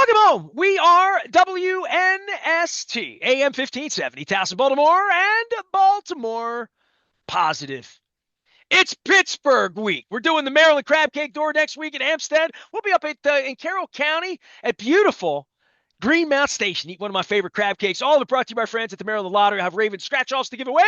Welcome home. We are WNST, AM 1570, Towson, Baltimore, and Baltimore Positive. It's Pittsburgh week. We're doing the Maryland Crab Cake Door next week in Hampstead. We'll be up in Carroll County at beautiful Greenmount Station. Eat one of my favorite crab cakes. All of it brought to you by friends at the Maryland Lottery. I have Ravens scratch-offs to give away.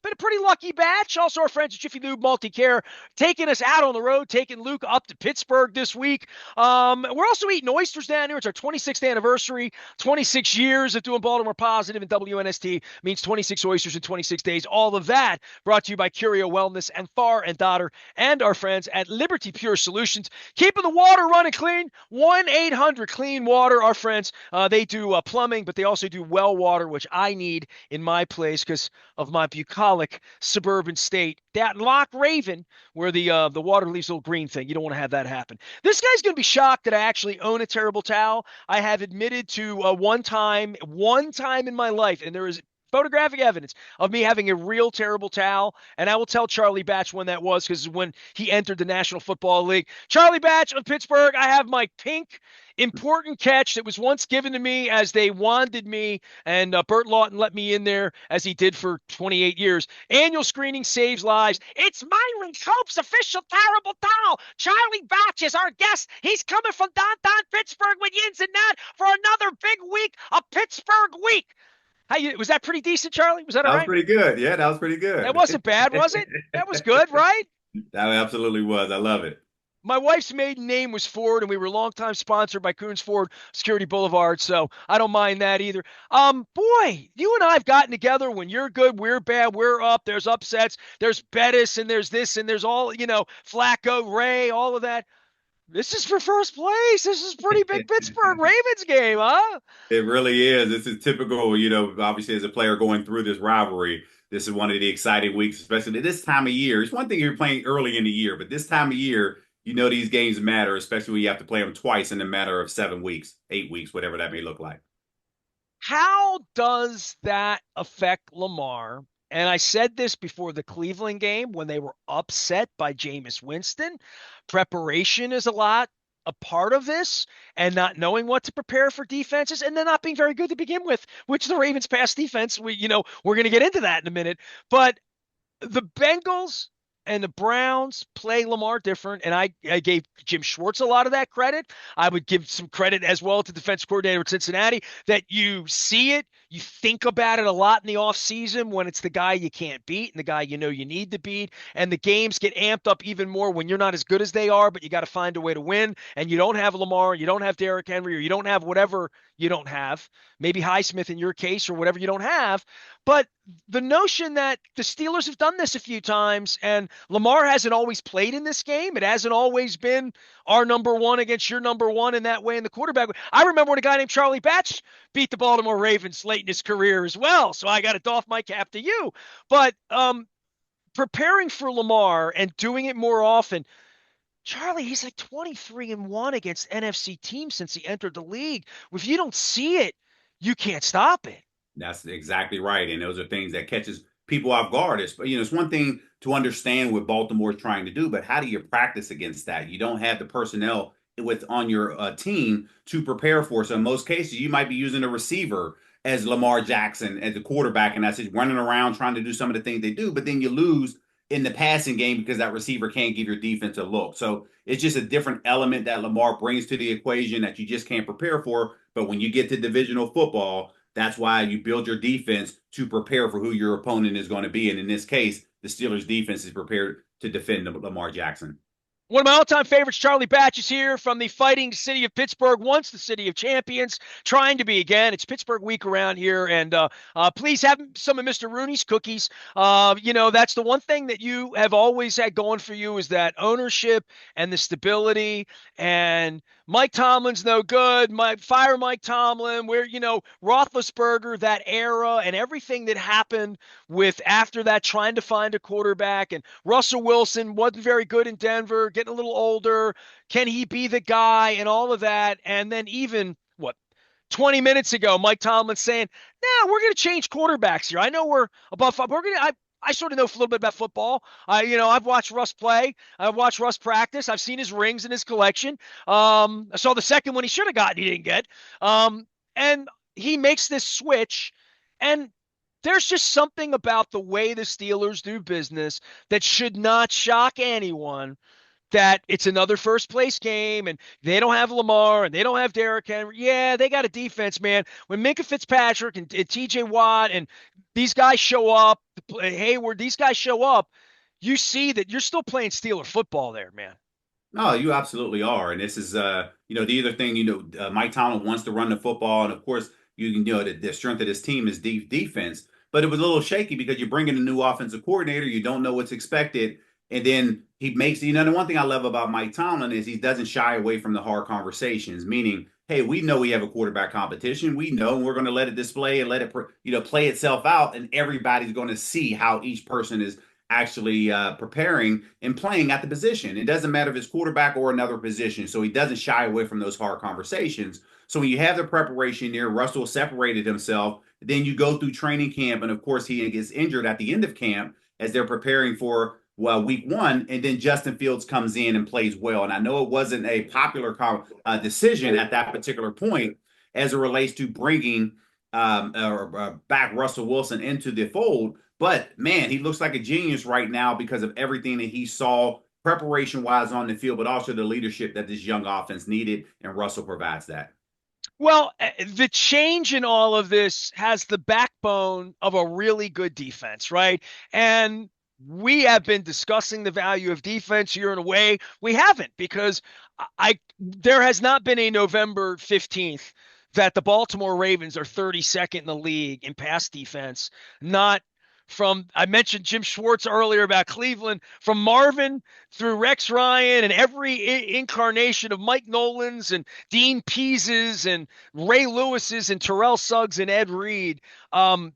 Been a pretty lucky batch. Also, our friends at Jiffy Lube Multi-Care taking us out on the road, taking Luke up to Pittsburgh this week. We're also eating oysters down here. It's our 26th anniversary, 26 years of doing Baltimore Positive, and WNST means 26 oysters in 26 days. All of that brought to you by Curio Wellness and Far and Dotter and our friends at Liberty Pure Solutions. Keeping the water running clean, 1-800-CLEAN-WATER, our friends. They do plumbing, but they also do well water, which I need in my place because of my bucolic suburban state. That Loch Raven, where the water leaves a little green thing. You don't want to have that happen. This guy's going to be shocked that I actually own a terrible towel. I have admitted to one time in my life, and there is photographic evidence of me having a real terrible towel, and I will tell Charlie Batch when that was, because when he entered the National Football League. Charlie Batch of Pittsburgh, I have my pink important catch that was once given to me as they wanted me, and Bert Lawton let me in there as he did for 28 years. Annual screening saves lives. It's Myron Cope's official terrible towel. Charlie Batch is our guest. He's coming from downtown Pittsburgh with Yins and Nat for another big week of Pittsburgh Week. Was that pretty decent, Charlie? Was that all That was right? pretty good. Yeah, that was pretty That good. wasn't bad, was it? That was good, right? That absolutely was. I love it. My wife's maiden name was Ford, and we were longtime sponsored by Coons Ford Security Boulevard, so I don't mind that either. Boy, you and I have gotten together when you're good, we're bad, we're up. There's upsets, there's Bettis, and there's this, and there's all, Flacco, Ray, all of that. This is for first place. This is pretty big Pittsburgh Ravens game, huh? It really is. This is typical, obviously as a player going through this rivalry, this is one of the exciting weeks, especially this time of year. It's one thing you're playing early in the year, but this time of year, these games matter, especially when you have to play them twice in a matter of 7 weeks, 8 weeks, whatever that may look like. How does that affect Lamar? And I said this before the Cleveland game when they were upset by Jameis Winston. Preparation is a part of this, and not knowing what to prepare for defenses, and then not being very good to begin with, which the Ravens pass defense, we're going to get into that in a minute. But the Bengals and the Browns play Lamar different, and I gave Jim Schwartz a lot of that credit. I would give some credit as well to defense coordinator at Cincinnati, that you see it, you think about it a lot in the offseason when it's the guy you can't beat and the guy you need to beat, and the games get amped up even more when you're not as good as they are, but you got to find a way to win, and you don't have Lamar, you don't have Derrick Henry, or you don't have whatever you don't have, maybe Highsmith in your case, or whatever you don't have. But the notion that the Steelers have done this a few times, and Lamar hasn't always played in this game. It hasn't always been our number one against your number one in that way in the quarterback. I remember when a guy named Charlie Batch beat the Baltimore Ravens late in his career as well. So I got to doff my cap to you. But preparing for Lamar and doing it more often, Charlie, he's like 23-1 against NFC teams since he entered the league. If you don't see it, you can't stop it. That's exactly right. And those are things that catches people off guard. It's one thing to understand what Baltimore is trying to do, but how do you practice against that? You don't have the personnel on your team to prepare for. So in most cases, you might be using a receiver as Lamar Jackson as the quarterback, and that's just running around trying to do some of the things they do, but then you lose in the passing game because that receiver can't give your defense a look. So it's just a different element that Lamar brings to the equation that you just can't prepare for. But when you get to divisional football, that's why you build your defense to prepare for who your opponent is going to be. And in this case, the Steelers defense is prepared to defend Lamar Jackson. One of my all-time favorites, Charlie Batch, is here from the fighting city of Pittsburgh, once the city of champions, trying to be again. It's Pittsburgh week around here, and please have some of Mr. Rooney's cookies. That's the one thing that you have always had going for you is that ownership and the stability. And Mike Tomlin's no good. Fire Mike Tomlin. Roethlisberger, that era, and everything that happened with after that, trying to find a quarterback. And Russell Wilson wasn't very good in Denver, getting a little older. Can he be the guy and all of that? And then even 20 minutes ago, Mike Tomlin saying, "Nah, we're going to change quarterbacks here. I know we're above. I sort of know a little bit about football. I've watched Russ play. I've watched Russ practice. I've seen his rings in his collection. I saw the second one he should have gotten, he didn't get. And he makes this switch, and there's just something about the way the Steelers do business that should not shock anyone, that it's another first place game and they don't have Lamar and they don't have Derrick Henry. Yeah, they got a defense, man. When Minka Fitzpatrick and TJ Watt and these guys show up, Hayward, these guys show up, you see that you're still playing Steeler football there, man. No, you absolutely are, and this is the other thing. Mike Tomlin wants to run the football, and of course, the strength of this team is deep defense. But it was a little shaky because you're bringing a new offensive coordinator, you don't know what's expected, and then he makes the one thing I love about Mike Tomlin is he doesn't shy away from the hard conversations. Meaning, hey, we know we have a quarterback competition, we know we're going to let it display and let it play itself out, and everybody's going to see how each person is actually preparing and playing at the position. It doesn't matter if it's quarterback or another position. So he doesn't shy away from those hard conversations. So when you have the preparation there, Russell separated himself. Then you go through training camp, and of course he gets injured at the end of camp as they're preparing for week one, and then Justin Fields comes in and plays well. And I know it wasn't a popular decision at that particular point as it relates to bringing back Russell Wilson into the fold. But man, he looks like a genius right now because of everything that he saw preparation wise on the field, but also the leadership that this young offense needed. And Russell provides that. Well, the change in all of this has the backbone of a really good defense, right? And we have been discussing the value of defense here in a way we haven't, because there has not been a November 15th that the Baltimore Ravens are 32nd in the league in pass defense, not from, I mentioned Jim Schwartz earlier about Cleveland, from Marvin through Rex Ryan and every incarnation of Mike Nolan's and Dean Pease's and Ray Lewis's and Terrell Suggs and Ed Reed.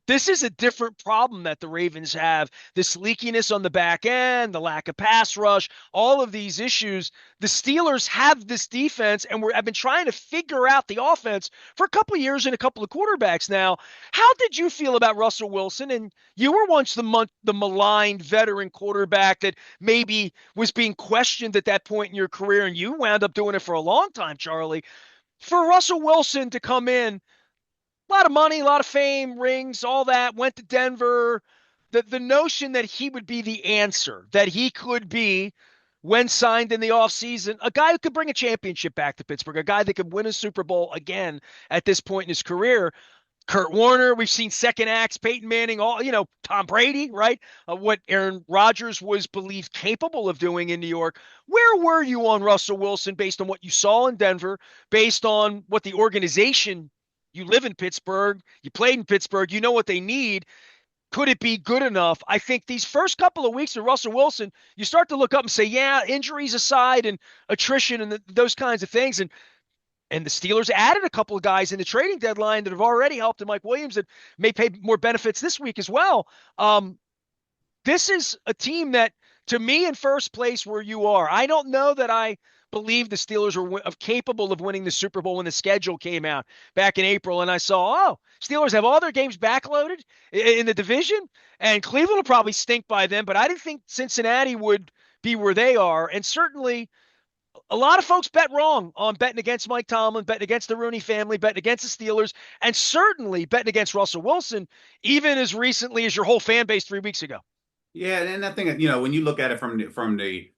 This is a different problem that the Ravens have. This leakiness on the back end, the lack of pass rush, all of these issues. The Steelers have this defense, and I've been trying to figure out the offense for a couple of years and a couple of quarterbacks now. How did you feel about Russell Wilson? And you were once the maligned veteran quarterback that maybe was being questioned at that point in your career, and you wound up doing it for a long time, Charlie. For Russell Wilson to come in, a lot of money, a lot of fame, rings, all that, went to Denver. The notion that he would be the answer, that he could be, when signed in the offseason, a guy who could bring a championship back to Pittsburgh, a guy that could win a Super Bowl again at this point in his career. Kurt Warner, we've seen second acts, Peyton Manning, Tom Brady, right? What Aaron Rodgers was believed capable of doing in New York. Where were you on Russell Wilson based on what you saw in Denver, based on what the organization, you live in Pittsburgh, you played in Pittsburgh, you know what they need. Could it be good enough? I think these first couple of weeks of Russell Wilson, you start to look up and say, yeah, injuries aside and attrition and those kinds of things. And the Steelers added a couple of guys in the trading deadline that have already helped, and Mike Williams that may pay more benefits this week as well. This is a team that, to me, in first place where you are, I don't know that I believe the Steelers were capable of winning the Super Bowl when the schedule came out back in April, and I saw, Steelers have all their games backloaded in the division, and Cleveland will probably stink by then, but I didn't think Cincinnati would be where they are, and certainly a lot of folks bet wrong on betting against Mike Tomlin, betting against the Rooney family, betting against the Steelers, and certainly betting against Russell Wilson, even as recently as your whole fan base 3 weeks ago. Yeah, and I think when you look at it from the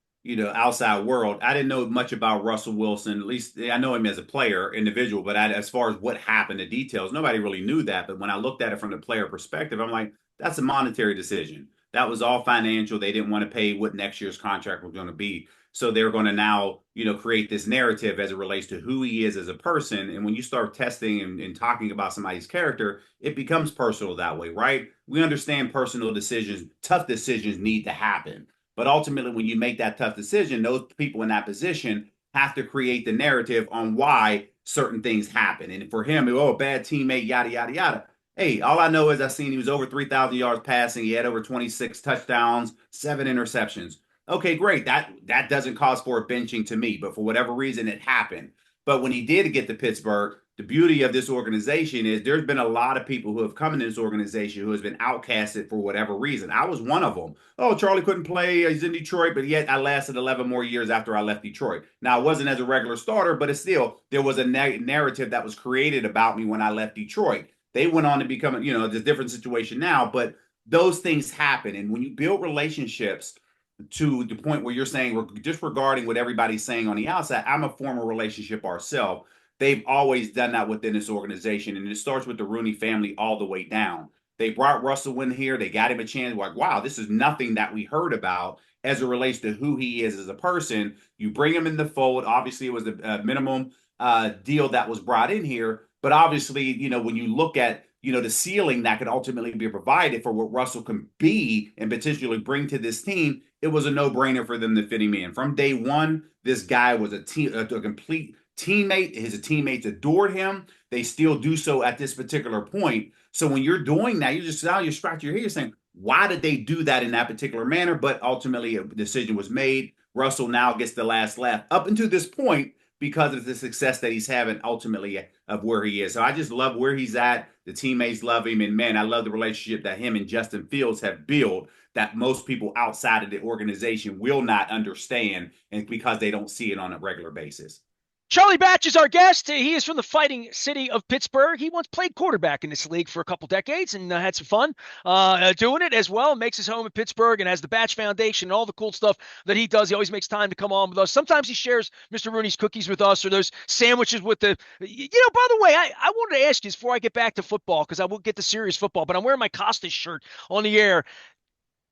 outside world, I didn't know much about Russell Wilson. At least I know him as a player, individual, but as far as what happened, the details, nobody really knew that. But when I looked at it from the player perspective, I'm like, that's a monetary decision. That was all financial. They didn't want to pay what next year's contract was going to be. So they're going to now, create this narrative as it relates to who he is as a person. And when you start testing and talking about somebody's character, it becomes personal that way, right? We understand personal decisions, tough decisions need to happen. But ultimately, when you make that tough decision, those people in that position have to create the narrative on why certain things happen. And for him, a bad teammate, yada, yada, yada. Hey, all I know is I seen he was over 3,000 yards passing. He had over 26 touchdowns, 7 interceptions. Okay, great. That doesn't cause for a benching to me, but for whatever reason, it happened. But when he did get to Pittsburgh, the beauty of this organization is there's been a lot of people who have come into this organization who has been outcasted for whatever reason. I was one of them. Oh, Charlie couldn't play. He's in Detroit, but yet I lasted 11 more years after I left Detroit. Now, I wasn't as a regular starter, but it's still, there was a narrative that was created about me when I left Detroit. They went on to become, it's a different situation now, but those things happen. And when you build relationships to the point where you're saying, disregarding what everybody's saying on the outside, I'm a former relationship ourselves. They've always done that within this organization. And it starts with the Rooney family all the way down. They brought Russell in here. They got him a chance. Like, wow, this is nothing that we heard about as it relates to who he is as a person. You bring him in the fold. Obviously, it was a minimum deal that was brought in here. But obviously, when you look at the ceiling that could ultimately be provided for what Russell can be and potentially bring to this team, it was a no-brainer for them to fit him in. From day one, this guy was a complete teammate. His teammates adored him. They still do so at this particular point. So when you're doing that, you're scratching your head, you're saying, why did they do that in that particular manner? But ultimately, a decision was made. Russell now gets the last laugh up until this point because of the success that he's having ultimately of where he is. So I just love where he's at. The teammates love him. And man, I love the relationship that him and Justin Fields have built that most people outside of the organization will not understand, and because they don't see it on a regular basis. Charlie Batch is our guest. He is from the fighting city of Pittsburgh. He once played quarterback in this league for a couple decades and had some fun doing it as well. Makes his home in Pittsburgh and has the Batch Foundation and all the cool stuff that he does. He always makes time to come on with us. Sometimes he shares Mr. Rooney's cookies with us or those sandwiches with the, by the way, I wanted to ask you before I get back to football, because I will get to serious football, but I'm wearing my Costas shirt on the air.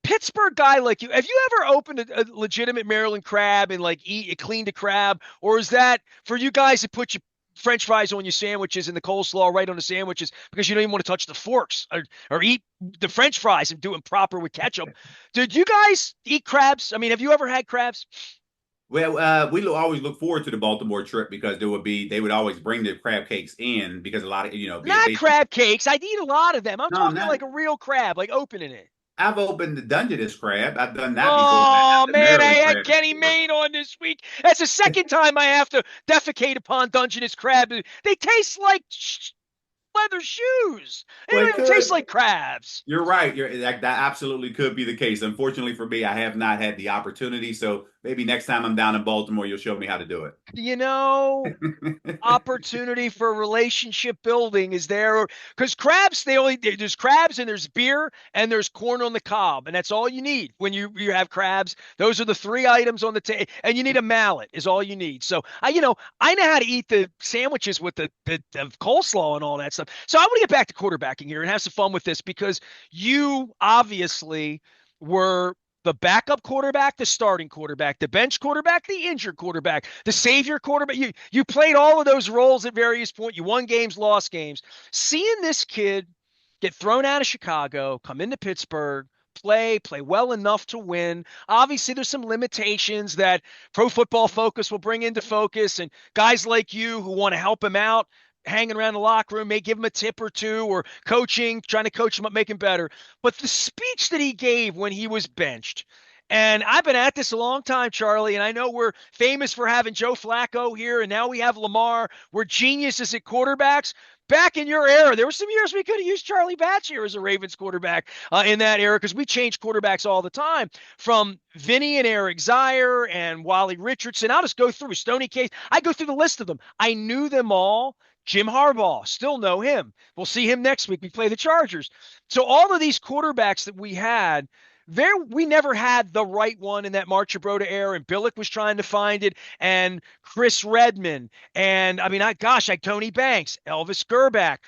Pittsburgh guy like you, have you ever opened a legitimate Maryland crab and like cleaned a crab? Or is that for you guys that put your French fries on your sandwiches and the coleslaw right on the sandwiches because you don't even want to touch the forks or eat the French fries and do them proper with ketchup? Did you guys eat crabs? I mean, have you ever had crabs? Well, we always look forward to the Baltimore trip because they would always bring the crab cakes in because a lot of, Not crab cakes. I'd eat a lot of them. I'm no, talking not, like a real crab, like opening it. I've opened the Dungeness crab. I've done that before. I have Oh the man, I Maryland had crab Kenny before. Mayne on this week. That's the second time I have to defecate upon Dungeness crab. They taste like leather shoes. They Well, don't it even taste could. like crabs. You're right. That absolutely could be the case. Unfortunately for me, I have not had the opportunity. So maybe next time I'm down in Baltimore, you'll show me how to do You know, it. opportunity for relationship building is there because crabs there's crabs and there's beer and there's corn on the cob, and that's all you need when you have crabs. Those are the three items on the table, and you need a mallet is all you need. So I know how to eat the sandwiches with the coleslaw and all that stuff. So I want to get back to quarterbacking here and have some fun with this because you obviously were the backup quarterback, the starting quarterback, the bench quarterback, the injured quarterback, the savior quarterback. You played all of those roles at various points. You won games, lost games. Seeing this kid get thrown out of Chicago, come into Pittsburgh, play well enough to win. Obviously, there's some limitations that Pro Football Focus will bring into focus, and guys like you who want to help him out hanging around the locker room, may give him a tip or two or coaching, trying to coach him up, make him better. But the speech that he gave when he was benched, and I've been at this a long time, Charlie, and I know we're famous for having Joe Flacco here, and now we have Lamar. We're geniuses at quarterbacks. Back in your era, there were some years we could have used Charlie Batch here as a Ravens quarterback in that era because we changed quarterbacks all the time from Vinny and Eric Zier and Wally Richardson. I'll just go through Stoney Case. I go through the list of them. I knew them all. Jim Harbaugh, still know him. We'll see him next week. We play the Chargers. So all of these quarterbacks that we had, we never had the right one in that March Broda era, and Billick was trying to find it, and Chris Redman, and like Tony Banks, Elvis Gerback,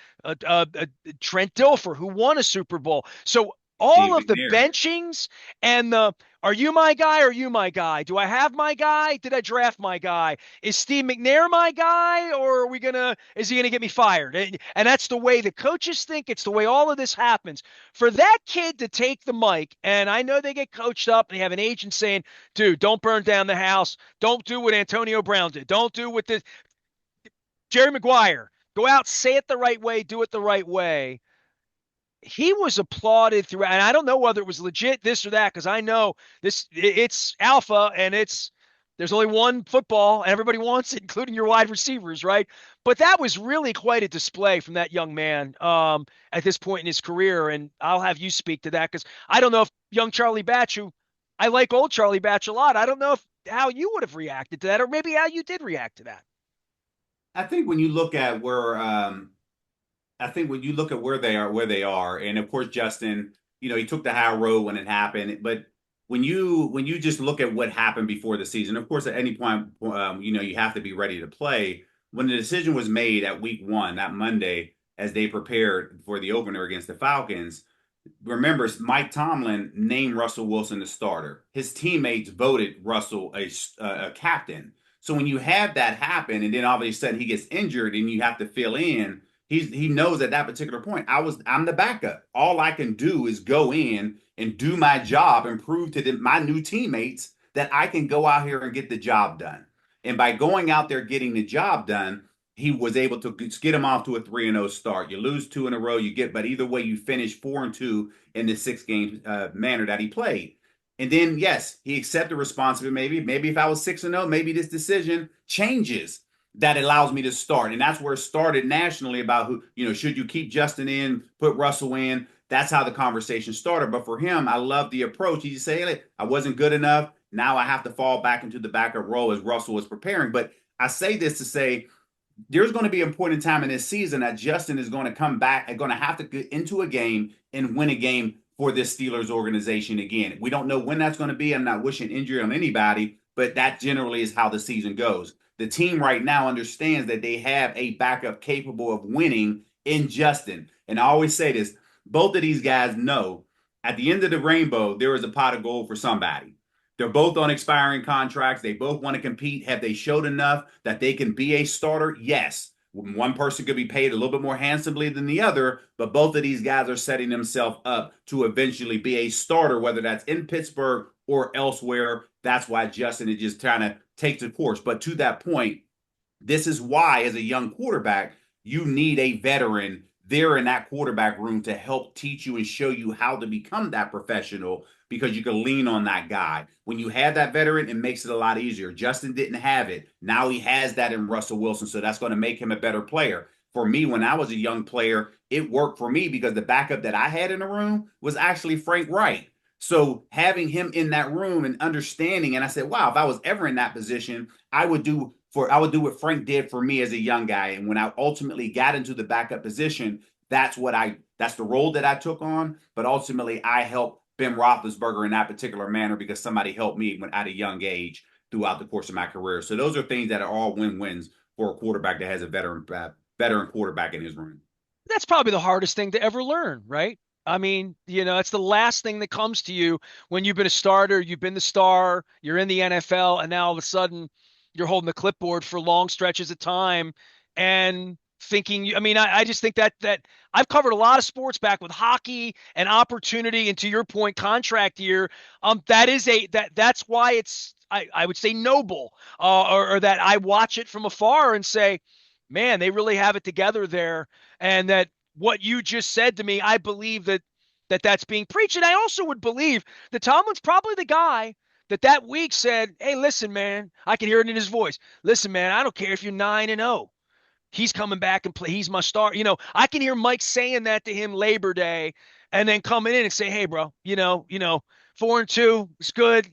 Trent Dilfer, who won a Super Bowl. So all Steve of the McNair. benchings and the are you my guy? Are you my guy? Do I have my guy? Did I draft my guy? Is Steve McNair my guy, or is he gonna get me fired? And that's the way the coaches think. It's the way all of this happens. For that kid to take the mic, and I know they get coached up, and they have an agent saying, "Dude, don't burn down the house. Don't do what Antonio Brown did. Don't do what this Jerry Maguire. Go out, say it the right way, do it the right way." He was applauded throughout, and I don't know whether it was legit this or that because I know it's alpha and it's There's only one football, and everybody wants it, including your wide receivers, right? But that was really quite a display from that young man at this point in his career. And I'll have you speak to that because I don't know if young Charlie Batch, who I like old Charlie Batch a lot, I don't know if how you would have reacted to that, or maybe how you did react to that. I think when you look at where they are, and of course Justin, he took the high road when it happened. But when you just look at what happened before the season, of course, at any point, you have to be ready to play. When the decision was made at week one, that Monday, as they prepared for the opener against the Falcons, remember Mike Tomlin named Russell Wilson the starter. His teammates voted Russell a captain. So when you have that happen, and then all of a sudden he gets injured, and you have to fill in, he knows at that particular point, I'm the backup. All I can do is go in and do my job and prove to my new teammates that I can go out here and get the job done. And by going out there getting the job done, he was able to get him off to a 3-0 start. You lose two in a row, but either way, you finish 4-2 in the 6 game manner that he played. And then, yes, he accepted responsibility. Maybe if I was 6-0, maybe this decision changes that allows me to start. And that's where it started nationally about should you keep Justin in, put Russell in? That's how the conversation started. But for him, I love the approach. He just say, hey, I wasn't good enough. Now I have to fall back into the backup role as Russell was preparing. But I say this to say, there's going to be a point in time in this season that Justin is going to come back and going to have to get into a game and win a game for this Steelers organization again. We don't know when that's going to be. I'm not wishing injury on anybody, but that generally is how the season goes. The team right now understands that they have a backup capable of winning in Justin. And I always say this, both of these guys know at the end of the rainbow, there is a pot of gold for somebody. They're both on expiring contracts. They both want to compete. Have they showed enough that they can be a starter? Yes. One person could be paid a little bit more handsomely than the other, but both of these guys are setting themselves up to eventually be a starter, whether that's in Pittsburgh or elsewhere. That's why Justin is just trying to take the course. But to that point, this is why, as a young quarterback, you need a veteran there in that quarterback room to help teach you and show you how to become that professional, because you can lean on that guy. When you have that veteran, it makes it a lot easier. Justin didn't have it. Now he has that in Russell Wilson, so that's going to make him a better player. For me, when I was a young player, it worked for me because the backup that I had in the room was actually Frank Wright. So having him in that room and understanding, and I said, wow, if I was ever in that position, I would do what Frank did for me as a young guy. And when I ultimately got into the backup position, that's the role that I took on. But ultimately, I helped Ben Roethlisberger in that particular manner because somebody helped me at a young age throughout the course of my career. So those are things that are all win-wins for a quarterback that has a veteran quarterback in his room. That's probably the hardest thing to ever learn, right? I mean, it's the last thing that comes to you when you've been a starter, you've been the star, you're in the NFL, and now all of a sudden you're holding the clipboard for long stretches of time and thinking, I mean, I just think that I've covered a lot of sports back with hockey and opportunity, and to your point, contract year. That's why I would say noble, or that I watch it from afar and say, man, they really have it together there. And that what you just said to me, I believe that's being preached. And I also would believe that Tomlin's probably the guy that week said, hey, listen, man, I can hear it in his voice. Listen, man, I don't care if you're 9-0. He's coming back and play. He's my star. I can hear Mike saying that to him Labor Day and then coming in and say, hey, bro, 4-2, it's good.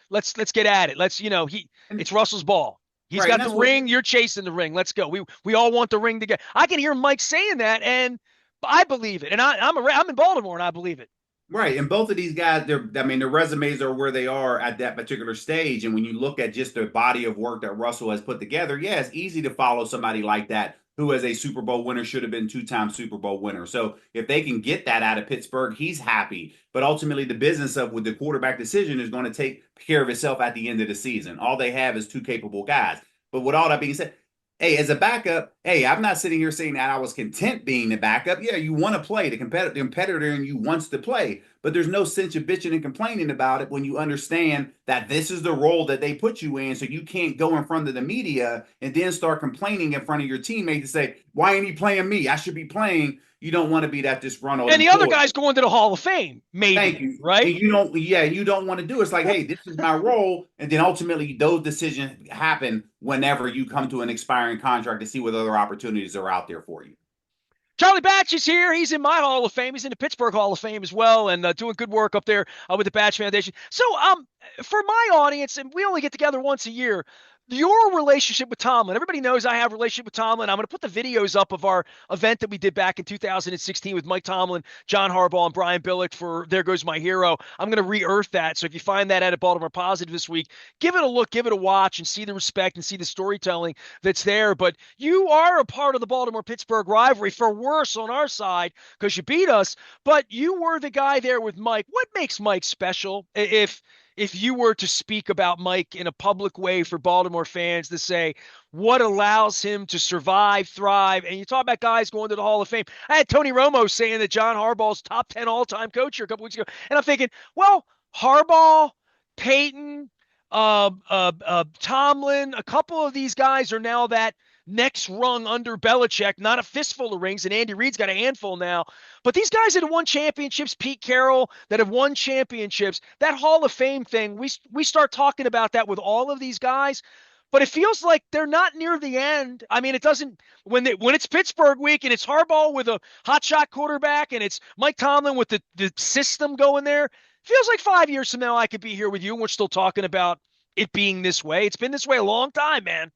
Let's get at it. And It's Russell's ball. He's right, and got the that's what ring. You're chasing the ring. Let's go. We all want the ring together. I can hear Mike saying that, and I believe it. And I'm in Baltimore, and I believe it. Right. And both of these guys, their resumes are where they are at that particular stage. And when you look at just the body of work that Russell has put together, yeah, it's easy to follow somebody like that who, as a Super Bowl winner, should have been two-time Super Bowl winner. So if they can get that out of Pittsburgh, he's happy. But ultimately, the business of with the quarterback decision is going to take care of itself at the end of the season. All they have is two capable guys. But with all that being said, hey, as a backup, hey, I'm not sitting here saying that I was content being the backup. Yeah, you want to play. The competitor in you wants to play. but there's no sense of bitching and complaining about it when you understand that this is the role that they put you in. So you can't go in front of the media and then start complaining in front of your teammates and say, why ain't he playing me? I should be playing. You don't want to be that disgruntled And the other employee. guy's going to the Hall of Fame, Thank maybe, you. And right? you don't, yeah, you don't want to do it. It's like, hey, this is my role. And then ultimately, those decisions happen whenever you come to an expiring contract to see what other opportunities are out there for you. Charlie Batch is here. He's in my Hall of Fame. He's in the Pittsburgh Hall of Fame as well, and doing good work up there with the Batch Foundation. So, for my audience, and we only get together once a year, your relationship with Tomlin. Everybody knows I have a relationship with Tomlin. I'm going to put the videos up of our event that we did back in 2016 with Mike Tomlin, John Harbaugh, and Brian Billick for There Goes My Hero. I'm going to re-earth that. So if you find that at Baltimore Positive this week, give it a look, give it a watch, and see the respect and see the storytelling that's there. But you are a part of the Baltimore-Pittsburgh rivalry, for worse on our side, because you beat us. But you were the guy there with Mike. What makes Mike special? If you were to speak about Mike in a public way for Baltimore fans to say what allows him to survive, thrive, and you talk about guys going to the Hall of Fame. I had Tony Romo saying that John Harbaugh's top 10 all-time coach here a couple weeks ago, and I'm thinking, well, Harbaugh, Peyton, Tomlin, a couple of these guys are now that next rung under Belichick, not a fistful of rings, and Andy Reid's got a handful now. But these guys that have won championships, Pete Carroll, that have won championships, that Hall of Fame thing, we start talking about that with all of these guys. But it feels like they're not near the end. I mean, it doesn't when it's Pittsburgh week and it's Harbaugh with a hotshot quarterback and it's Mike Tomlin with the system going there. Feels like 5 years from now I could be here with you and we're still talking about it being this way. It's been this way a long time, man.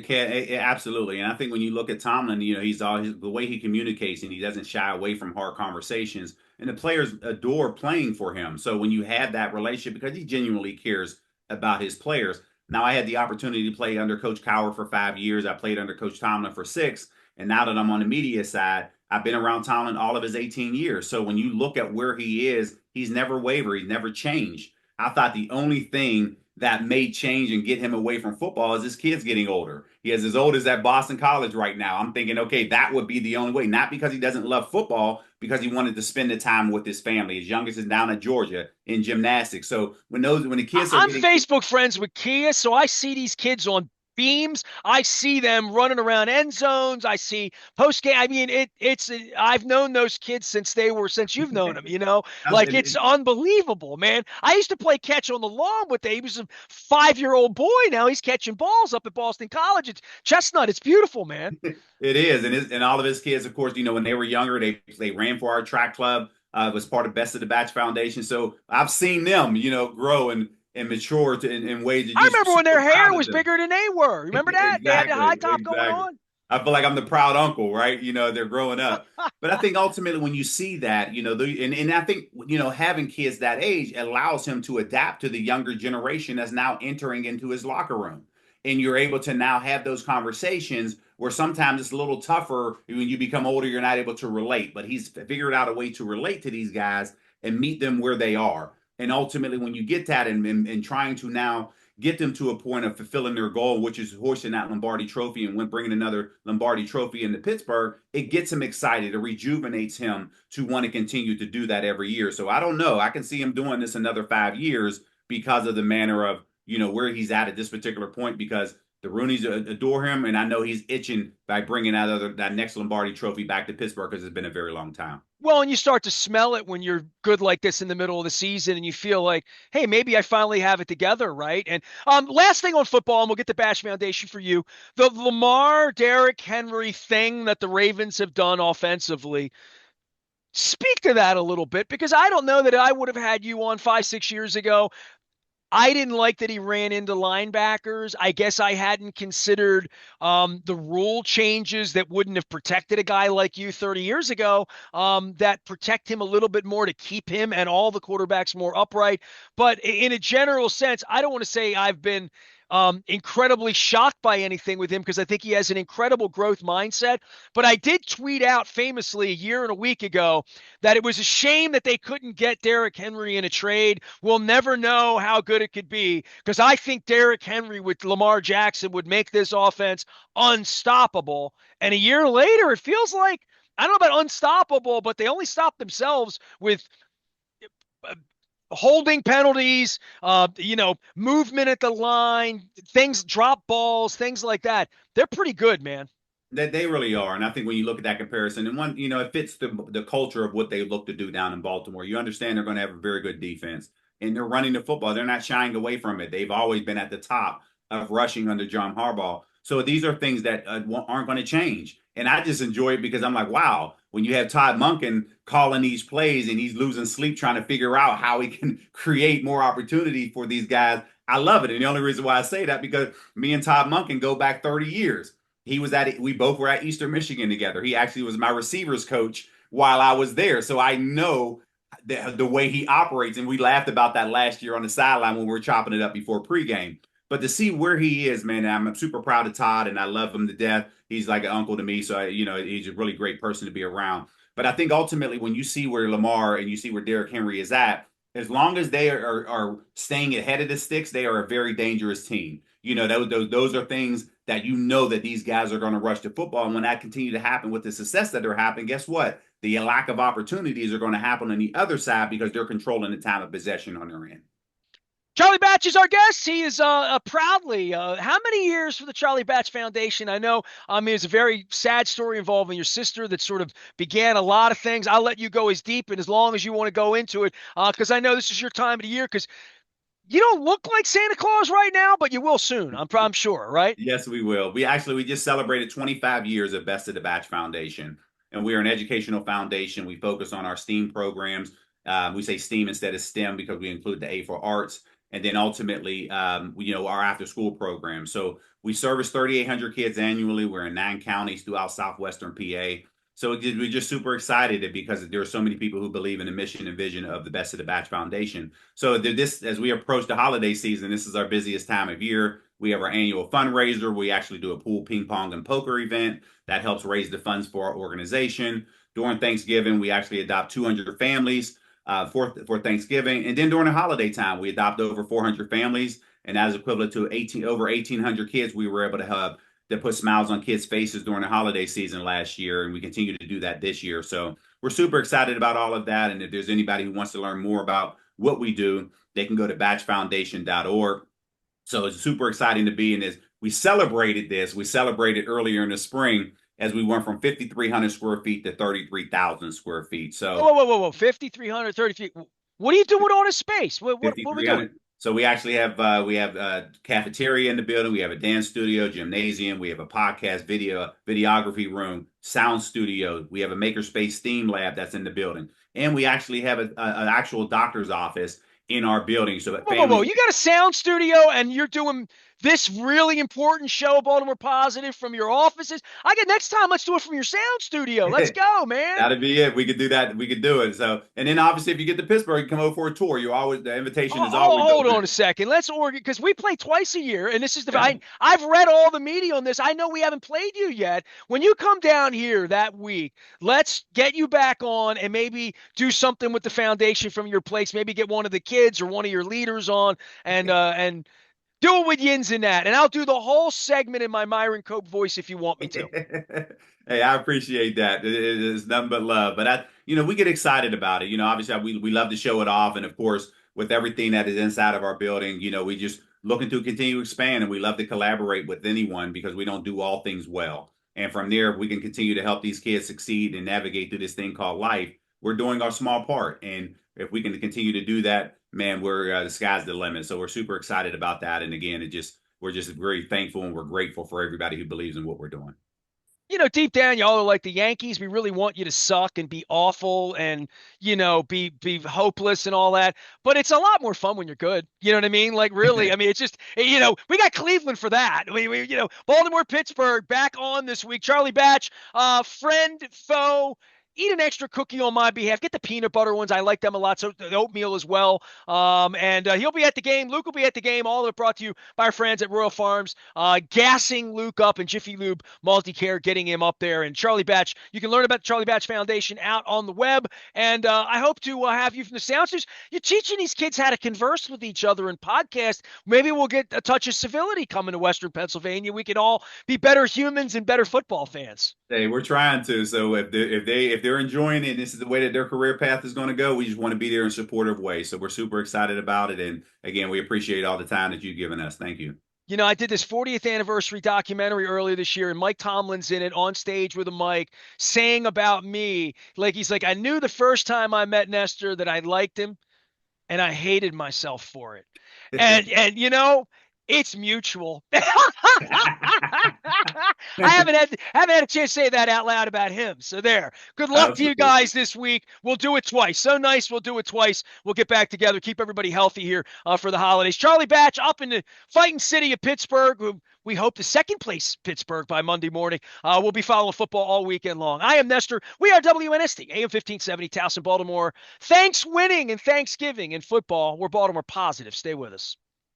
Absolutely. And I think when you look at Tomlin, he's the way he communicates and he doesn't shy away from hard conversations. And the players adore playing for him. So when you have that relationship, because he genuinely cares about his players. Now I had the opportunity to play under Coach Cowher for 5 years. I played under Coach Tomlin for 6. And now that I'm on the media side, I've been around Tomlin all of his 18 years. So when you look at where he is, he's never wavered. He's never changed. I thought the only thing that may change and get him away from football as his kid's getting older. He is as old as at Boston College right now. I'm thinking, okay, that would be the only way. Not because he doesn't love football, because he wanted to spend the time with his family. His youngest is down at Georgia in gymnastics. So when the kids are I'm getting Facebook friends with Kia, so I see these kids on beams. I see them running around end zones. I see post game. I mean, it's I've known those kids since you've known them, like it's unbelievable, man. I used to play catch on the lawn with he was a 5-year-old boy. Now he's catching balls up at Boston College. It's Chestnut. It's beautiful, man. It is, and all of his kids, of course, when they were younger, they ran for our track club. Was part of Best of the Batch Foundation. So I've seen them, grow and mature in ways that I just remember when their super hair proud of was them. bigger than they were. Remember that? They had the high top going Exactly. on. I feel like I'm the proud uncle, right? They're growing up. But I think ultimately when you see that, and I think, having kids that age allows him to adapt to the younger generation that's now entering into his locker room. And you're able to now have those conversations where sometimes it's a little tougher when you become older, you're not able to relate. But he's figured out a way to relate to these guys and meet them where they are. And ultimately, when you get that and trying to now get them to a point of fulfilling their goal, which is hoisting that Lombardi trophy and when bringing another Lombardi trophy into Pittsburgh, it gets him excited. It rejuvenates him to want to continue to do that every year. So I don't know. I can see him doing this another 5 years because of the manner of, where he's at this particular point, because the Rooneys adore him. And I know he's itching by bringing that next Lombardi trophy back to Pittsburgh because it's been a very long time. Well, and you start to smell it when you're good like this in the middle of the season and you feel like, hey, maybe I finally have it together, right? And last thing on football, and we'll get the Bash Foundation for you, the Lamar, Derrick Henry thing that the Ravens have done offensively. Speak to that a little bit, because I don't know that I would have had you on 5, 6 years ago. I didn't like that he ran into linebackers. I guess I hadn't considered the rule changes that wouldn't have protected a guy like you 30 years ago, that protect him a little bit more to keep him and all the quarterbacks more upright. But in a general sense, I don't want to say I've been incredibly shocked by anything with him, because I think he has an incredible growth mindset. But I did tweet out famously a year and a week ago that it was a shame that they couldn't get Derrick Henry in a trade. We'll never know how good it could be, because I think Derrick Henry with Lamar Jackson would make this offense unstoppable. And a year later, it feels like, I don't know about unstoppable, but they only stopped themselves with holding penalties, movement at the line, things, drop balls, things like that. They're pretty good, man. That they really are, and I think when you look at that comparison, and one, it fits the culture of what they look to do down in Baltimore. You understand they're going to have a very good defense, and they're running the football. They're not shying away from it. They've always been at the top of rushing under John Harbaugh. So these are things that aren't going to change, and I just enjoy it because I'm like, wow, when you have Todd Monken calling these plays and he's losing sleep trying to figure out how he can create more opportunity for these guys. I love it, and the only reason why I say that because me and Todd Monken go back 30 years. We both were at Eastern Michigan together. He actually was my receivers coach while I was there. So I know the way he operates. And we laughed about that last year on the sideline when we were chopping it up before pregame. But to see where he is, man, I'm super proud of Todd and I love him to death. He's like an uncle to me. So, he's a really great person to be around. But I think ultimately, when you see where Lamar and you see where Derrick Henry is at, as long as they are staying ahead of the sticks, they are a very dangerous team. Those are things that that these guys are going to rush to football. And when that continue to happen with the success that they're having, guess what? The lack of opportunities are going to happen on the other side because they're controlling the time of possession on their end. Charlie Batch is our guest. He is proudly, how many years for the Charlie Batch Foundation? I know it's a very sad story involving your sister that sort of began a lot of things. I'll let you go as deep and as long as you want to go into it because I know this is your time of the year because you don't look like Santa Claus right now, but you will soon. I'm sure, right? Yes, we will. We just celebrated 25 years of Best of the Batch Foundation, and we are an educational foundation. We focus on our STEAM programs. We say STEAM instead of STEM because we include the A for arts, and then ultimately, our after school program. So we service 3,800 kids annually. We're in 9 counties throughout southwestern PA. So we're just super excited because there are so many people who believe in the mission and vision of the Best of the Batch Foundation. So as we approach the holiday season, this is our busiest time of year. We have our annual fundraiser. We actually do a pool, ping pong, and poker event that helps raise the funds for our organization. During Thanksgiving, we actually adopt 200 families for Thanksgiving, and then during the holiday time, we adopt over 400 families, and that is equivalent to over 1,800 kids we were able to have that put smiles on kids' faces during the holiday season last year, and we continue to do that this year. So we're super excited about all of that. And if there's anybody who wants to learn more about what we do, they can go to batchfoundation.org. So it's super exciting to be in this. We celebrated earlier in the spring as we went from 5,300 square feet to 33,000 square feet. So Whoa. 5,330 feet. What are you doing on a space? What are we doing? 5,300. So we actually have a cafeteria in the building. We have a dance studio, gymnasium. We have a podcast, videography room, sound studio. We have a makerspace STEAM lab that's in the building, and we actually have an actual doctor's office in our building. So that Whoa. families. You got a sound studio and you're doing this really important show, Baltimore Positive, from your offices. I get next time, let's do it from your sound studio. Let's go, man. That'd be it. We could do that. We could do it. So, and then obviously, if you get to Pittsburgh, you come over for a tour. The invitation is always Hold on a open. second. Let's organize because we play twice a year, and this is the Yeah. I've read all the media on this. I know we haven't played you yet. When you come down here that week, let's get you back on and maybe do something with the foundation from your place. Maybe get one of the kids or one of your leaders on and do it with Yins in that. And I'll do the whole segment in my Myron Cope voice if you want me to. Hey, I appreciate that. It is nothing but love. But we get excited about it. Obviously we love to show it off. And of course, with everything that is inside of our building, we just looking to continue to expand and we love to collaborate with anyone because we don't do all things well. And from there, we can continue to help these kids succeed and navigate through this thing called life. We're doing our small part. And if we can continue to do that, man, we're the sky's the limit. So we're super excited about that. And again, we're just very thankful and we're grateful for everybody who believes in what we're doing. Deep down, y'all are like the Yankees. We really want you to suck and be awful and, be hopeless and all that. But it's a lot more fun when you're good. You know what I mean? Like, really, I mean, it's just, we got Cleveland for that. Baltimore, Pittsburgh back on this week. Charlie Batch, friend, foe. Eat an extra cookie on my behalf. Get the peanut butter ones. I like them a lot. So the oatmeal as well. And he'll be at the game. Luke will be at the game. All of it brought to you by our friends at Royal Farms. Gassing Luke up and Jiffy Lube Multicare, getting him up there. And Charlie Batch, you can learn about the Charlie Batch Foundation out on the web. And I hope to have you from the Soundsters. You're teaching these kids how to converse with each other in podcast. Maybe we'll get a touch of civility coming to Western Pennsylvania. We can all be better humans and better football fans. Hey, we're trying to. So if they're enjoying it, and this is the way that their career path is going to go, we just want to be there in a supportive way. So we're super excited about it. And again, we appreciate all the time that you've given us. Thank you. I did this 40th anniversary documentary earlier this year, and Mike Tomlin's in it on stage with a mic saying about me. Like, he's like, I knew the first time I met Nestor that I liked him, and I hated myself for it. And it's mutual. I haven't had a chance to say that out loud about him. So there. Good luck to you Absolutely. guys this week. We'll do it twice. So nice. We'll do it twice. We'll get back together. Keep everybody healthy here for the holidays. Charlie Batch up in the fighting city of Pittsburgh. We hope the second place Pittsburgh by Monday morning. We'll be following football all weekend long. I am Nestor. We are WNST, AM 1570, Towson, Baltimore. Thanks winning and Thanksgiving in football. We're Baltimore positive. Stay with us.